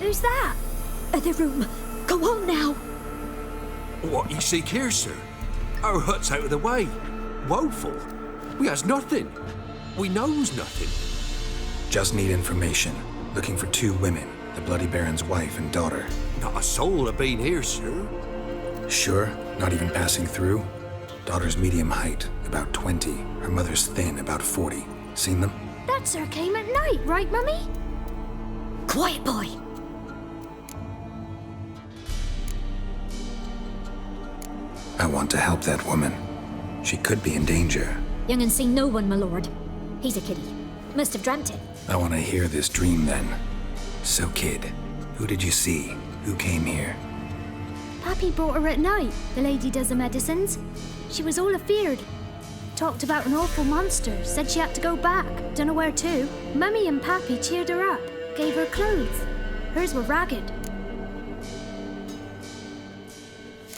Who's that? Other room. Go on now. What you seek here, sir? Our hut's out of the way. Woeful. We has nothing. We knows nothing. Just need information. Looking for 2 women, the Bloody Baron's wife and daughter. Not a soul have been here, sir. Sure? Not even passing through? Daughter's medium height, about 20. Her mother's thin, about 40. Seen them? That sir came at night, right, Mummy? Quiet, boy. I want to help that woman. She could be in danger. Young and seen no one, my lord. He's a kiddie. Must have dreamt it. I want to hear this dream then. So, kid, who did you see? Who came here? Pappy brought her at night, the lady does the medicines. She was all afeared. Talked about an awful monster, said she had to go back, dunno where to. Mummy and Pappy cheered her up, gave her clothes. Hers were ragged.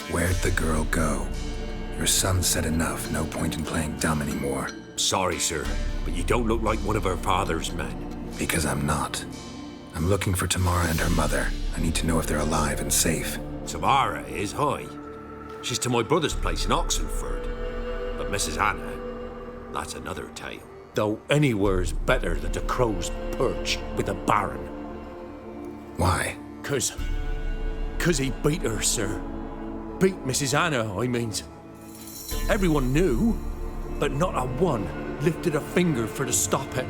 Where'd the girl go? Your son said enough, no point in playing dumb anymore. Sorry, sir, but you don't look like one of her father's men. Because I'm not. I'm looking for Tamara and her mother. I need to know if they're alive and safe. Tamara is, hi. She's to my brother's place in Oxenford. But Mrs. Anna, that's another tale. Though anywhere's better than the crow's perch with a baron. Why? 'Cause he beat her, sir. Beat Mrs. Anna, I means. Everyone knew, but not a one lifted a finger for to stop it.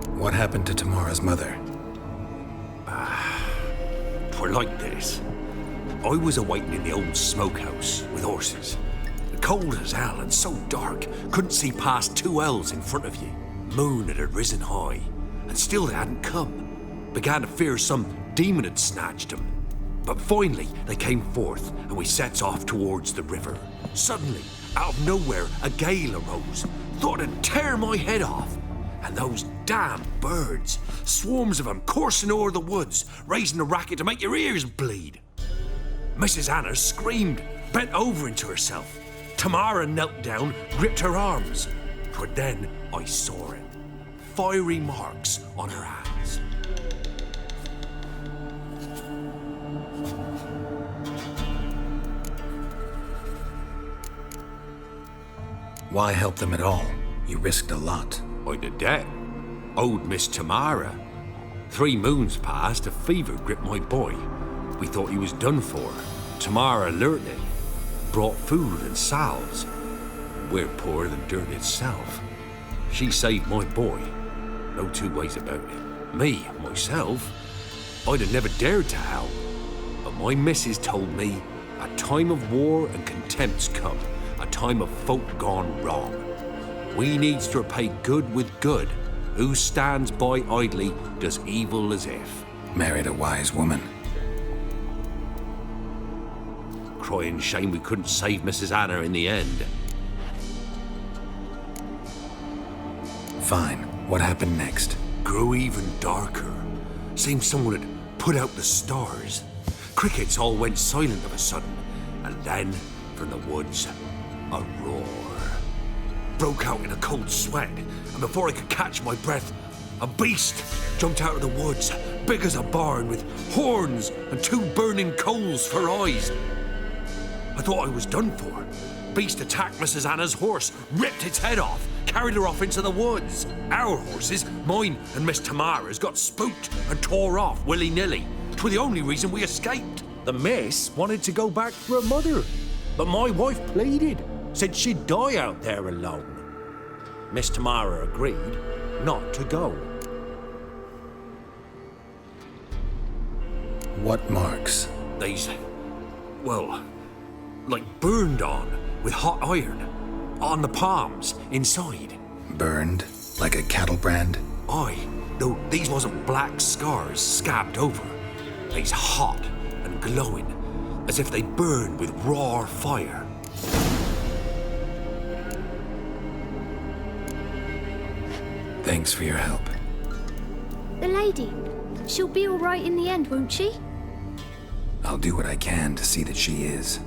What happened to Tamara's mother? 'Twere like this. I was awaiting in the old smokehouse with horses. Cold as hell and so dark, couldn't see past 2 ells in front of you. Moon had risen high, and still they hadn't come. Began to fear some demon had snatched them. But finally, they came forth, and we sets off towards the river. Suddenly, out of nowhere, a gale arose. Thought it'd tear my head off. And those damn birds, swarms of them coursing o'er the woods, raising a racket to make your ears bleed. Mrs. Anna screamed, bent over into herself. Tamara knelt down, gripped her arms. But then I saw it. Fiery marks on her hands. Why help them at all? You risked a lot. I'd a debt. Owed Miss Tamara. 3 moons passed, a fever gripped my boy. We thought he was done for. Tamara lured it. Brought food and salves. We're poorer than dirt itself. She saved my boy. No 2 ways about it. Me, myself, I'd have never dared to help. But my missus told me a time of war and contempt's come. A time of folk gone wrong. We needs to repay good with good. Who stands by idly does evil as if. Married a wise woman. Crying shame we couldn't save Mrs. Anna in the end. Fine. What happened next? Grew even darker. Seemed someone had put out the stars. Crickets all went silent of a sudden. And then, from the woods, a roar. Broke out in a cold sweat, and before I could catch my breath, a beast jumped out of the woods, big as a barn, with horns and 2 burning coals for eyes. I thought I was done for. Beast attacked Mrs. Anna's horse, ripped its head off, carried her off into the woods. Our horses, mine and Miss Tamara's, got spooked and tore off willy-nilly. 'Twere the only reason we escaped. The miss wanted to go back for her mother, but my wife pleaded. Said she'd die out there alone. Miss Tamara agreed not to go. What marks? They's, well, like burned on with hot iron. On the palms, inside. Burned? Like a cattle brand? Aye, though these wasn't black scars scabbed over. They's hot and glowing, as if they burned with raw fire. Thanks for your help. The lady, she'll be all right in the end, won't she? I'll do what I can to see that she is.